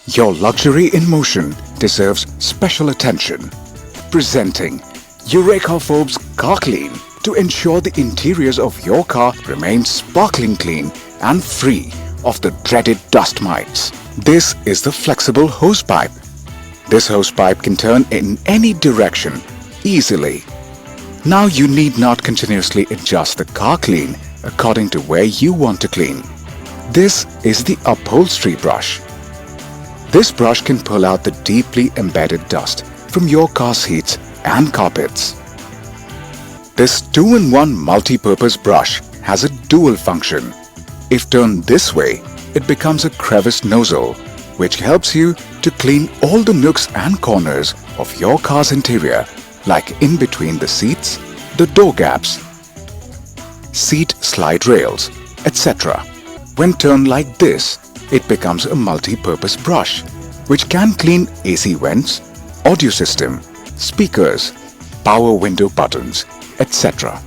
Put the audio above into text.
Your luxury in motion deserves special attention. Presenting Eureka Forbes Car Clean to ensure the interiors of your car remain sparkling clean and free of the dreaded dust mites. This is the flexible hosepipe. This hosepipe can turn in any direction easily. Now you need not continuously adjust the car clean according to where you want to clean. This is the upholstery brush. This brush can pull out the deeply embedded dust from your car seats and carpets. This 2-in-1 multi-purpose brush has a dual function. If turned this way, it becomes a crevice nozzle, which helps you to clean all the nooks and corners of your car's interior, like in between the seats, the door gaps, seat slide rails, etc. When turned like this, it becomes a multi-purpose brush, which can clean AC vents, audio system, speakers, power window buttons, etc.